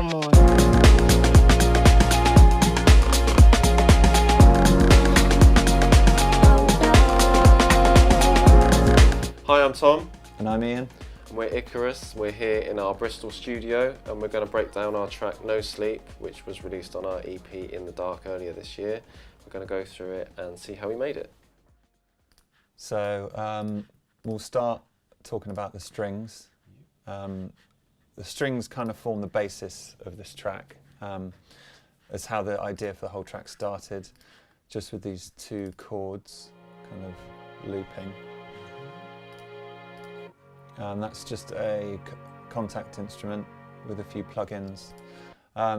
Come on. Hi, I'm Tom. And I'm Ian. And we're Icarus. We're here in our Bristol studio and we're going to break down our track No Sleep, which was released on our EP In the Dark earlier this year. We're going to go through it and see how we made it. So we'll start talking about the strings. The strings kind of form the basis of this track. That's how the idea for the whole track started, just with these two chords kind of looping. That's just a contact instrument with a few plugins.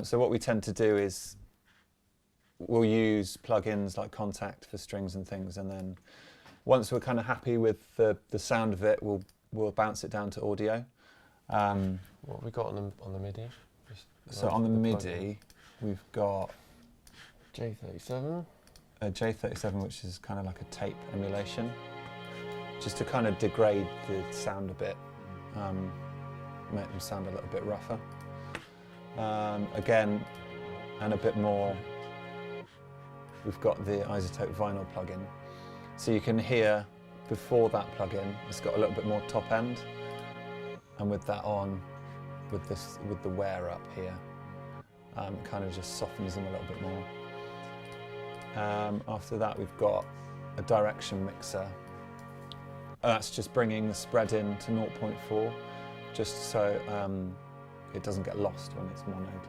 So what we tend to do is we'll use plugins like Contact for strings and things, and then once we're kind of happy with the sound of it, we'll bounce it down to audio. What have we got on the MIDI? So on the MIDI, we've got J37. A J37, which is kind of like a tape emulation, just to kind of degrade the sound a bit, make them sound a little bit rougher. Again, and a bit more, we've got the isotope vinyl plugin. So you can hear before that plugin, it's got a little bit more top end, and with that on, with the wear up here, it kind of just softens them a little bit more. After that, we've got a direction mixer. That's just bringing the spread in to 0.4, just so it doesn't get lost when it's monoed.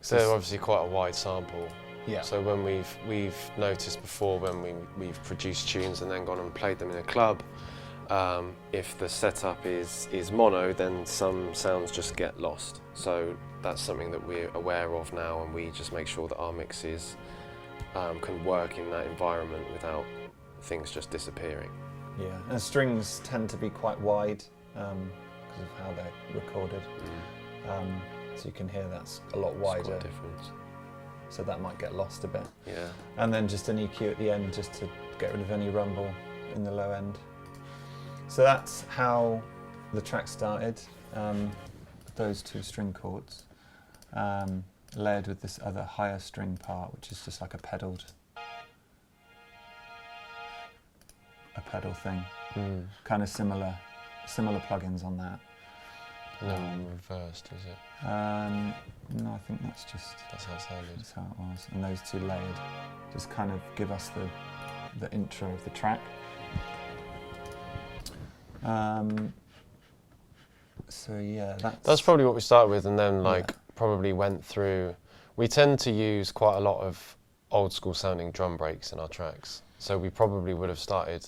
So obviously quite a wide sample. Yeah. So when we've noticed before when we've produced tunes and then gone and played them in a club, if the setup is mono, then some sounds just get lost. So that's something that we're aware of now, and we just make sure that our mixes can work in that environment without things just disappearing. Yeah, and strings tend to be quite wide because of how they're recorded. So you can hear that's a lot wider. It's quite different. So that might get lost a bit. Yeah. And then just an EQ at the end just to get rid of any rumble in the low end. So that's how the track started, those two string chords, layered with this other higher string part, which is just like a pedal thing. Kind of similar plugins on that. No, reversed, is it? No, I think that's how it sounded. That's how it was. And those two layered just kind of give us the intro of the track. So yeah, that's probably what we started with, and then probably went through. We tend to use quite a lot of old school sounding drum breaks in our tracks, so we probably would have started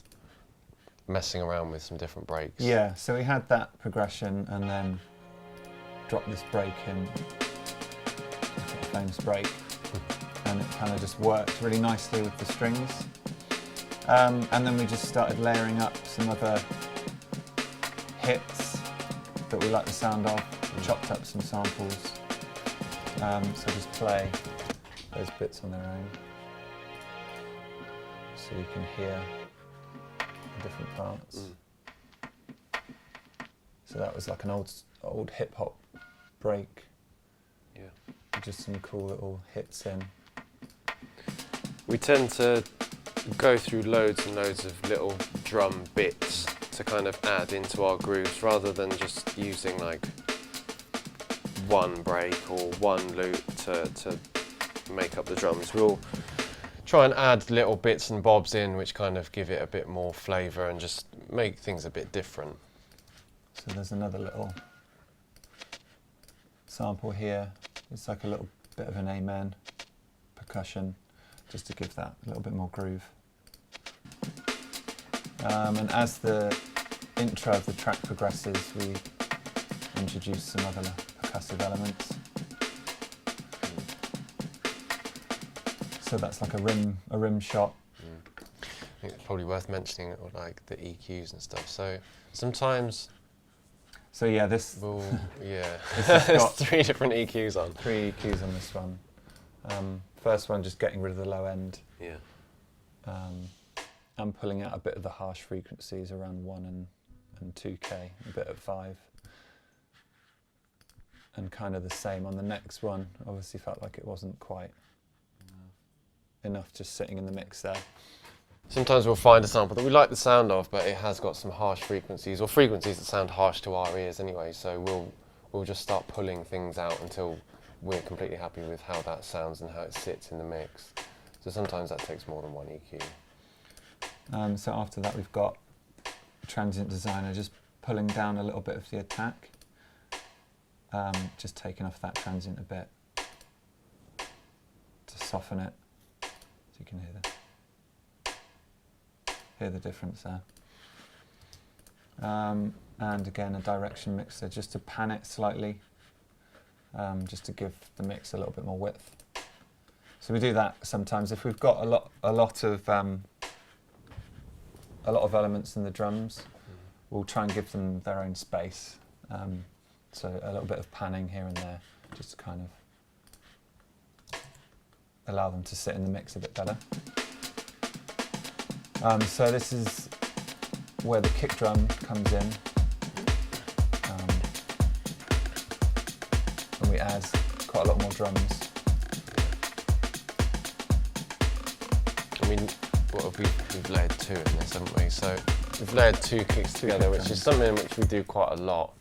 messing around with some different breaks. Yeah, so we had that progression and then dropped this break in, a famous break, and it kind of just worked really nicely with the strings. And then we just started layering up some other hits that we like the sound of, chopped up some samples, so just play those bits on their own so you can hear the different parts. So that was like an old hip hop break. Yeah. Just some cool little hits in. We tend to go through loads and loads of little drum bits to kind of add into our grooves rather than just using like one break or one loop to make up the drums. We'll try and add little bits and bobs in which kind of give it a bit more flavour and just make things a bit different. So there's another little sample here. It's like a little bit of an amen percussion, just to give that a little bit more groove. And as the intro of the track progresses, we introduce some other percussive elements. So that's like a rim shot. I think it's probably worth mentioning like the EQs and stuff. So sometimes. So yeah, this. There's 3 different EQs on. 3 EQs on this one. First one, just getting rid of the low end. Yeah. I'm pulling out a bit of the harsh frequencies around 1 and 2K, a bit at 5. and kind of the same on the next one. Obviously felt like it wasn't quite enough just sitting in the mix there. Sometimes we'll find a sample that we like the sound of, but it has got some harsh frequencies, or frequencies that sound harsh to our ears anyway, so we'll just start pulling things out until we're completely happy with how that sounds and how it sits in the mix. So sometimes that takes more than one EQ. So after that we've got Transient Designer just pulling down a little bit of the attack, just taking off that transient a bit to soften it, so you can hear the difference there. And again a direction mixer just to pan it slightly, just to give the mix a little bit more width. So we do that sometimes if we've got a lot of elements in the drums. We'll try and give them their own space. So a little bit of panning here and there, just to kind of allow them to sit in the mix a bit better. So this is where the kick drum comes in. And we add quite a lot more drums. I mean, we've layered two in this, haven't we? So we've layered two kicks together, which is something which we do quite a lot.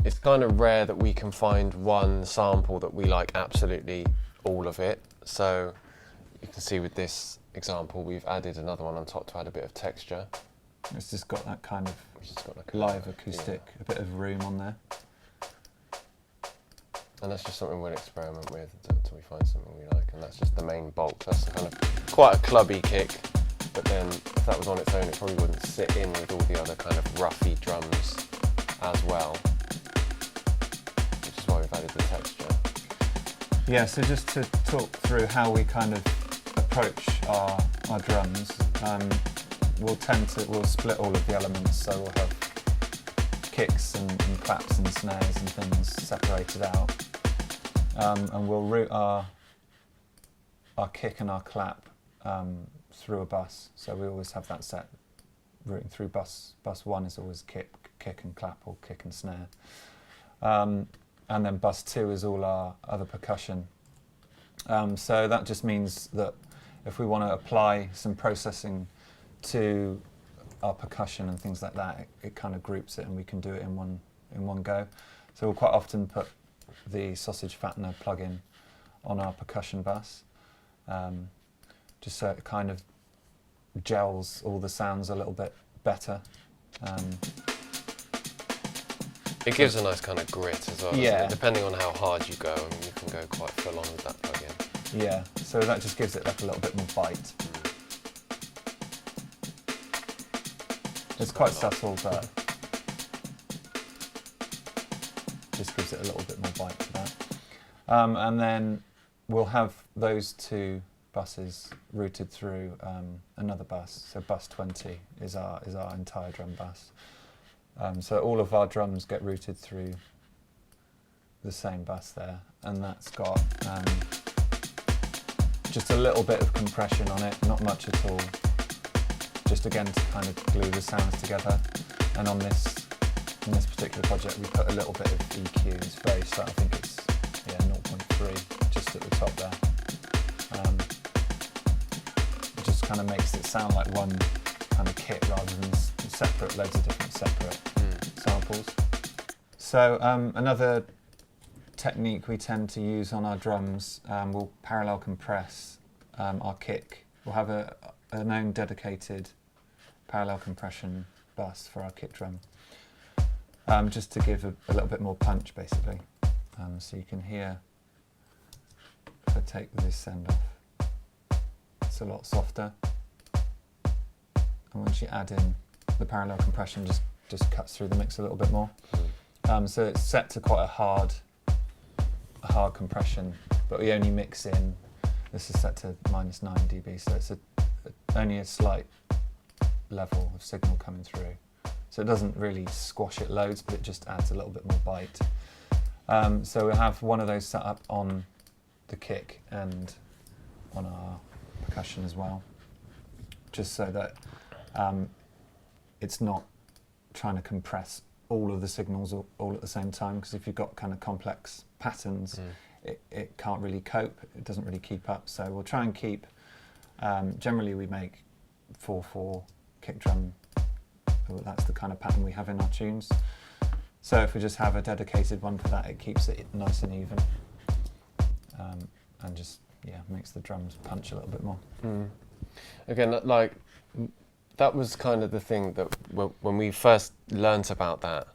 It's kind of rare that we can find one sample that we like absolutely all of it. So you can see with this example, we've added another one on top to add a bit of texture. It's just got that kind of Like live acoustic, a bit of room on there. And that's just something we'll experiment with until we find something we like, and that's just the main bulk. That's kind of quite a clubby kick, but then if that was on its own, it probably wouldn't sit in with all the other kind of roughy drums as well, which is why we've added the texture. Yeah, so just to talk through how we kind of approach our drums, we'll split all of the elements, so we'll have kicks and claps and snares and things separated out, and we'll route our kick and our clap through a bus. So we always have that set routing through bus 1 is always kick and clap, or kick and snare, and then bus 2 is all our other percussion. So that just means that if we want to apply some processing to our percussion and things like that, it kind of groups it, and we can do it in one go. So we'll quite often put the sausage fattener plugin on our percussion bus, just so it kind of gels all the sounds a little bit better. It gives a nice kind of grit as well, doesn't Yeah. it? Depending on how hard you go, I mean, you can go quite full on with that plugin. Yeah, so that just gives it like a little bit more bite. It's quite subtle, but just gives it a little bit more bite to that. And then we'll have those two buses routed through another bus. So bus 20 is our entire drum bus. So all of our drums get routed through the same bus there, and that's got just a little bit of compression on it, not much at all. Just again to kind of glue the sounds together. And on this particular project, we put a little bit of EQ. It's very subtle. I think it's 0.3 just at the top there. It just kind of makes it sound like one kind of kit rather than loads of different separate samples. So another technique we tend to use on our drums, we'll parallel compress our kick. We'll have an own dedicated parallel compression bus for our kick drum, just to give a little bit more punch, basically. So you can hear, if I take this end off, it's a lot softer. And once you add in the parallel compression, just cuts through the mix a little bit more. So it's set to quite a hard compression, but we only mix in. This is set to -9 dB, so it's only a slight level of signal coming through. So it doesn't really squash it loads, but it just adds a little bit more bite. So we'll have one of those set up on the kick and on our percussion as well, just so that it's not trying to compress all of the signals all at the same time, because if you've got kind of complex patterns, it can't really cope, it doesn't really keep up. So we'll try and keep, generally we make 4/4 kick drum, that's the kind of pattern we have in our tunes. So if we just have a dedicated one for that, it keeps it nice and even, and just, yeah, makes the drums punch a little bit more. Again, like, that was kind of the thing that when we first learnt about that,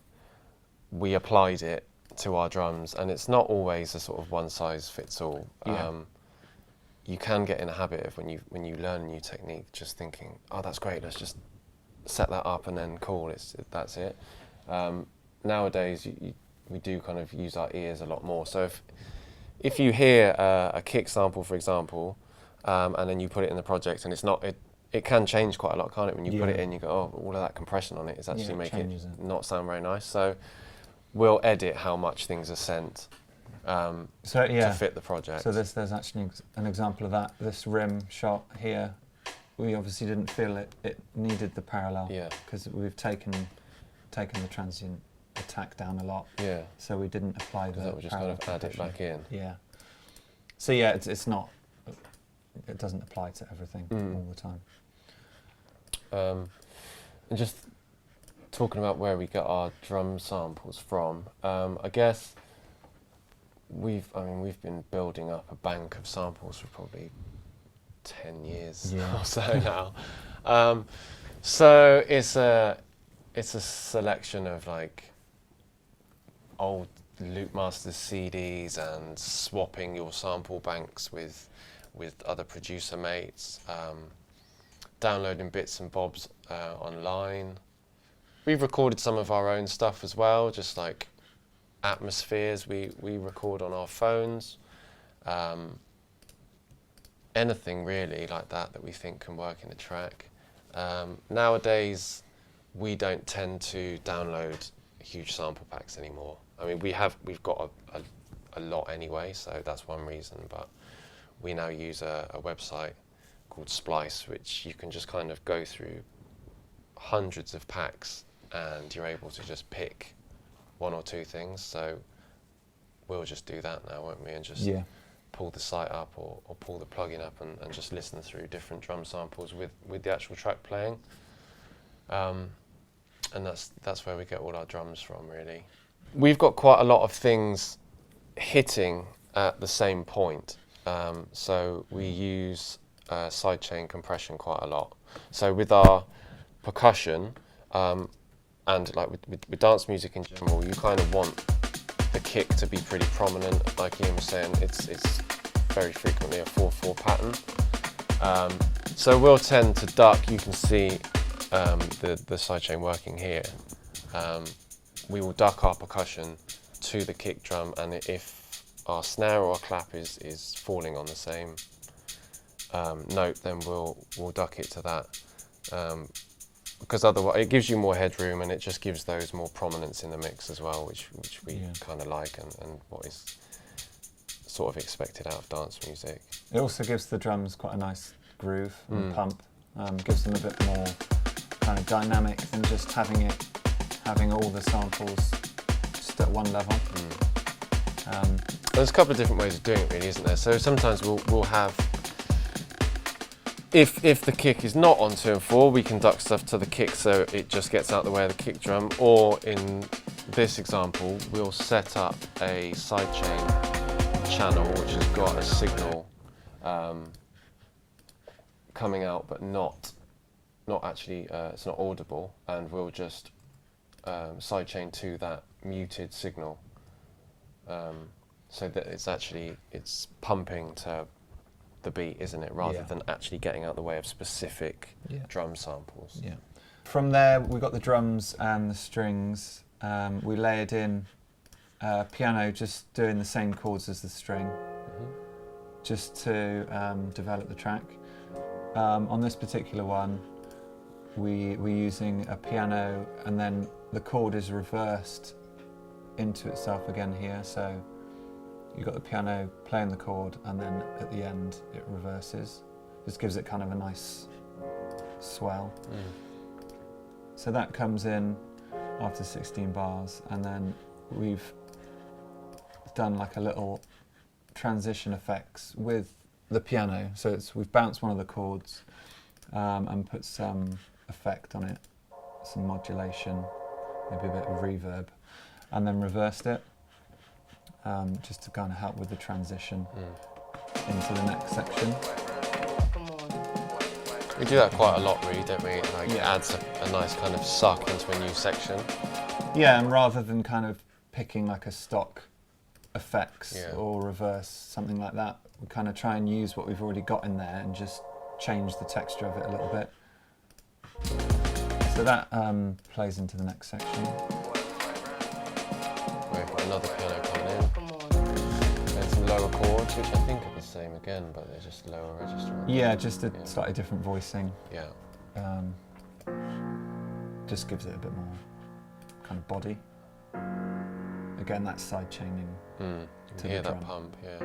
we applied it to our drums, and it's not always a sort of one size fits all. Yeah. You can get in a habit of when you learn a new technique, just thinking, oh, that's great, let's just set that up and then cool, that's it. Nowadays, we do kind of use our ears a lot more. So if you hear a kick sample, for example, and then you put it in the project, and it's not, it can change quite a lot, can't it? When you put it in, you go, oh, all of that compression on it is actually making it not sound very nice. So we'll edit how much things are sent to fit the project. So there's actually an example of that. This rim shot here, we obviously didn't feel it needed the parallel, because we've taken the transient attack down a lot. Yeah. So we didn't apply the So we just kind of add it back in. Yeah. So yeah, it's not. It doesn't apply to everything all the time. And just talking about where we get our drum samples from, I guess we've been building up a bank of samples for probably 10 years or so now. So it's a selection of like old Loop Masters CDs and swapping your sample banks with other producer mates, downloading bits and bobs online. We've recorded some of our own stuff as well, just like atmospheres we record on our phones. Anything really like that we think can work in a track. Nowadays, we don't tend to download huge sample packs anymore. I mean, we've got a lot anyway, so that's one reason, but we now use a website called Splice, which you can just kind of go through hundreds of packs and you're able to just pick one or two things. So we'll just do that now, won't we? And just pull the site up or pull the plugin up and just listen through different drum samples with the actual track playing. And that's where we get all our drums from, really. We've got quite a lot of things hitting at the same point. So we use sidechain compression quite a lot. So with our percussion, and like with dance music in general, you kind of want the kick to be pretty prominent. Like Ian was saying, it's very frequently a 4/4 pattern. So we'll tend to duck. You can see the sidechain working here. We will duck our percussion to the kick drum, and if our snare or our clap is falling on the same note, then we'll duck it to that. Because otherwise it gives you more headroom, and it just gives those more prominence in the mix as well, which we kind of like, and what is sort of expected out of dance music. It also gives the drums quite a nice groove and pump. Gives them a bit more kind of dynamic than just having all the samples just at one level. There's a couple of different ways of doing it, really, isn't there? So sometimes we'll have, if the kick is not on 2 and 4, we can duck stuff to the kick so it just gets out the way of the kick drum. Or in this example, we'll set up a sidechain channel which has got a signal coming out, but not actually, it's not audible, and we'll just sidechain to that muted signal, so that it's pumping to the beat, isn't it, rather than actually getting out the way of specific drum samples. Yeah. From there, we got the drums and the strings. We layered in piano, just doing the same chords as the string, just to develop the track. On this particular one, we're using a piano, and then the chord is reversed into itself again here. So you've got the piano playing the chord, and then at the end it reverses. Just gives it kind of a nice swell. So that comes in. after 16 bars, and then we've done like a little transition effects with the piano. So we've bounced one of the chords and put some effect on it, some modulation, maybe a bit of reverb, and then reversed it just to kind of help with the transition into the next section. We do that quite a lot, really, don't we? Like, it adds a nice kind of suck into a new section. Yeah, and rather than kind of picking like a stock effects or reverse, something like that, we kind of try and use what we've already got in there and just change the texture of it a little bit. So that plays into the next section. We've got another piano coming in. And some lower chords, which I think are the same again, but they're just lower register. Yeah, just a slightly different voicing. Yeah. Just gives it a bit more kind of body. Again, that's side chaining. You can hear that pump, yeah.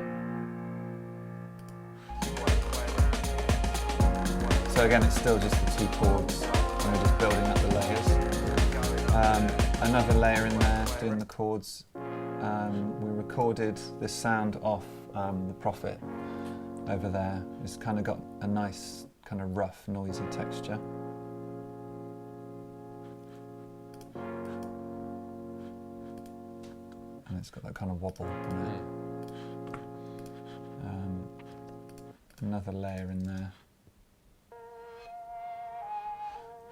So again, it's still just the 2 chords, and we're just building up the layers. Another layer in there, doing the chords. We recorded this sound off the Prophet over there. It's kind of got a nice, kind of rough, noisy texture. And it's got that kind of wobble on it. Another layer in there.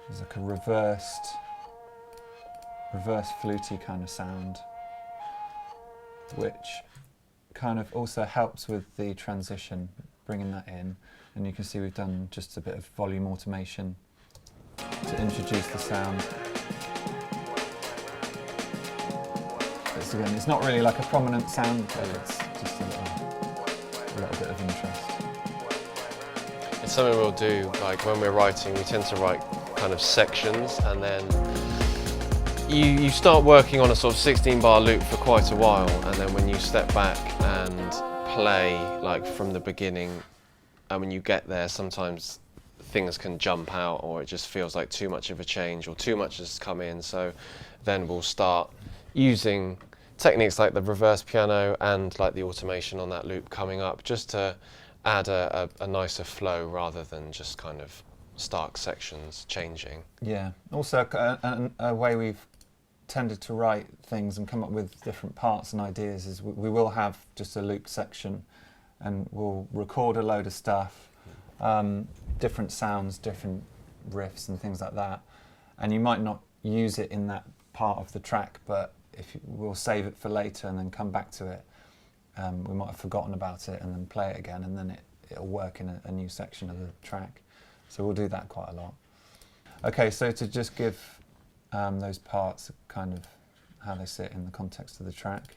There's like a reverse fluty kind of sound, which kind of also helps with the transition, bringing that in. And you can see we've done just a bit of volume automation to introduce the sound. Again, it's not really like a prominent sound, but it's just a little bit of interest. It's something we'll do, like when we're writing, we tend to write kind of sections, and then you start working on a sort of 16-bar loop for quite a while, and then when you step back and play like from the beginning, and when you get there, sometimes things can jump out, or it just feels like too much of a change, or too much has come in. So then we'll start using techniques like the reverse piano and like the automation on that loop coming up, just to add a nicer flow rather than just kind of stark sections changing. Yeah, also a way we've tended to write things and come up with different parts and ideas is we will have just a loop section, and we'll record a load of stuff, different sounds, different riffs and things like that, and you might not use it in that part of the track, but we'll save it for later and then come back to it. We might have forgotten about it and then play it again, and then it'll work in a new section of the track. So we'll do that quite a lot. Okay, so to just give those parts kind of how they sit in the context of the track.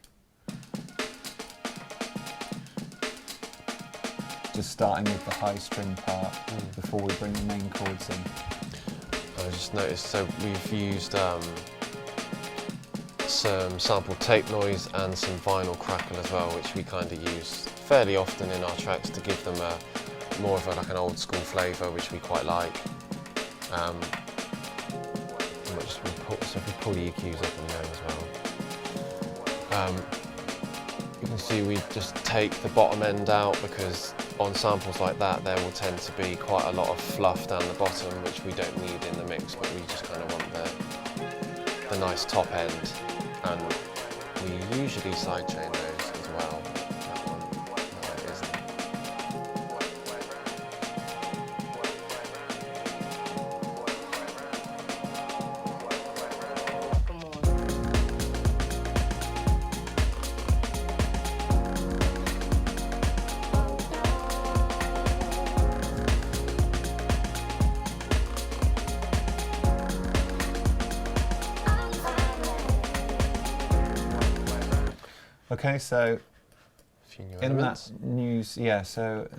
Just starting with the high string part before we bring the main chords in. I just noticed, so we've used some sample tape noise and some vinyl crackle as well, which we kind of use fairly often in our tracks to give them more of like an old school flavour, which we quite like. So if we pull the EQs up on there as well. You can see we just take the bottom end out, because on samples like that there will tend to be quite a lot of fluff down the bottom, which we don't need in the mix, but we just kind of want the nice top end, and we usually sidechain those as well. That one isn't. Okay, so in that elements.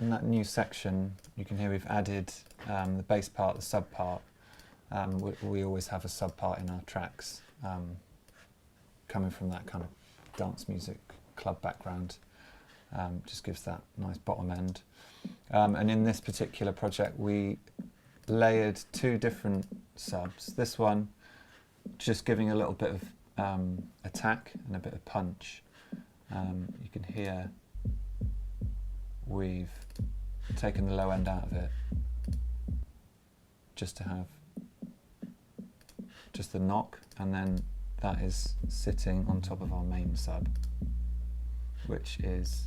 in that new section, you can hear we've added the bass part, the sub part. We always have a sub part in our tracks, coming from that kind of dance music club background. Just gives that nice bottom end. And in this particular project, we layered 2 different subs. This one just giving a little bit of attack and a bit of punch. You can hear we've taken the low end out of it just to have just the knock, and then that is sitting on top of our main sub, which is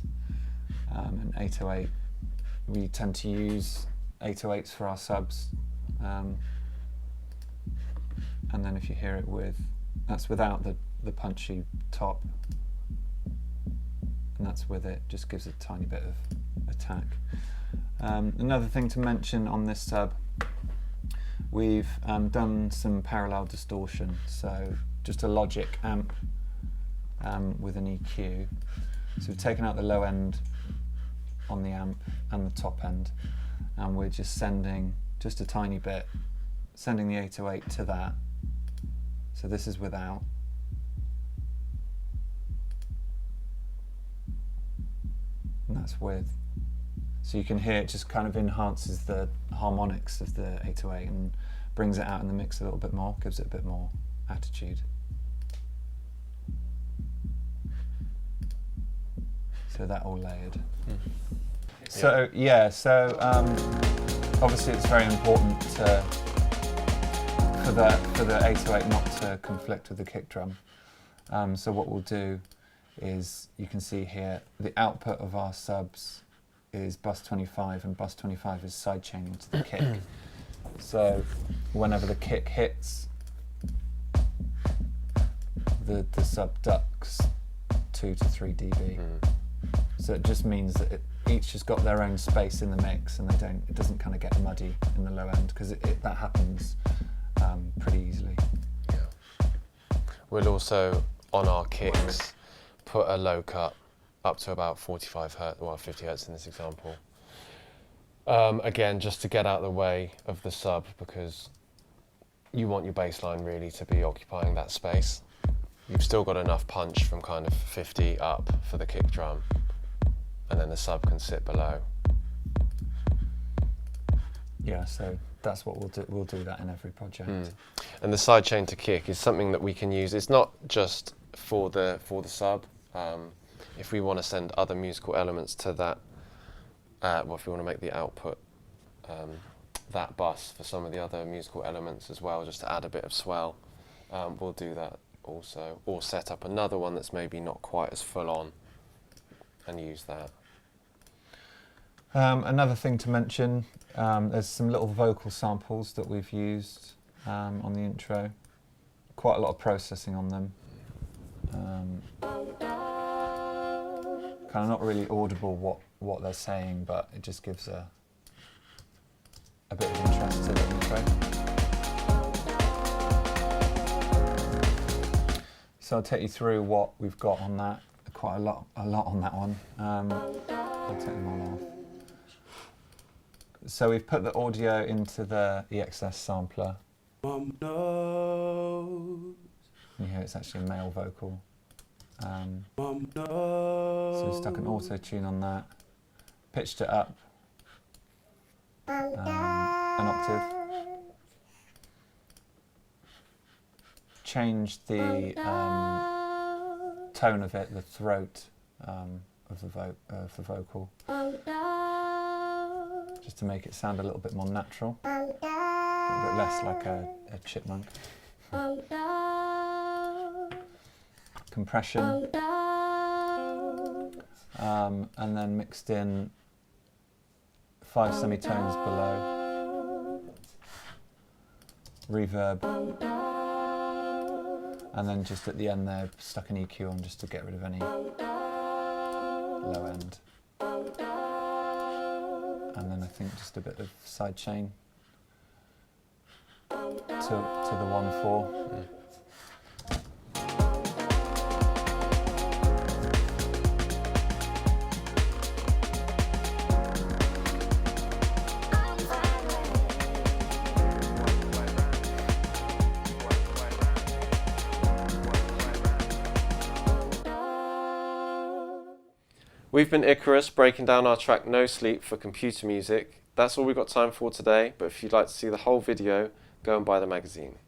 an 808. We tend to use 808s for our subs, and then if you hear it with, that's without the punchy top, and that's with it, just gives a tiny bit of attack. Another thing to mention on this sub, we've done some parallel distortion, so just a logic amp with an EQ. So we've taken out the low end on the amp and the top end, and we're just sending just a tiny bit, sending the 808 to that. So this is without. And that's with. So you can hear it just kind of enhances the harmonics of the 808 and brings it out in the mix a little bit more, gives it a bit more attitude. So that all layered. So yeah, so obviously it's very important for the 808 not to conflict with the kick drum. So what we'll do is, you can see here, the output of our subs is bus 25, and bus 25 is sidechain into the kick. So whenever the kick hits, the sub ducks 2 to 3 dB. So it just means that each has got their own space in the mix, and it doesn't kind of get muddy in the low end, because that happens pretty easily. Yeah. We'll also, on our kicks, put a low cut up to about 45 hertz, well 50 hertz in this example. Again, just to get out of the way of the sub, because you want your bass line really to be occupying that space. You've still got enough punch from kind of 50 up for the kick drum, and then the sub can sit below. Yeah, so that's what we'll do. We'll do that in every project. And the sidechain to kick is something that we can use. It's not just for the sub. If we want to send other musical elements to that, well, if we want to make the output that bus for some of the other musical elements as well, just to add a bit of swell, we'll do that also, or set up another one that's maybe not quite as full on and use that. Another thing to mention, there's some little vocal samples that we've used on the intro. Quite a lot of processing on them. Kind of not really audible what they're saying, but it just gives a bit of interest to the intro. So I'll take you through what we've got on that. Quite a lot on that one. I'll take them all off. So we've put the audio into the EXS sampler. You hear it's actually a male vocal. So we stuck an auto tune on that, pitched it up an octave, changed the tone of it, the throat of the vocal, just to make it sound a little bit more natural, a little bit less like a chipmunk. Compression, and then mixed in 5 semitones below, reverb, and then just at the end there stuck an EQ on just to get rid of any low end, and then I think just a bit of sidechain to the 1/4. We've been Icarus, breaking down our track No Sleep for computer music. That's all we've got time for today, but if you'd like to see the whole video, go and buy the magazine.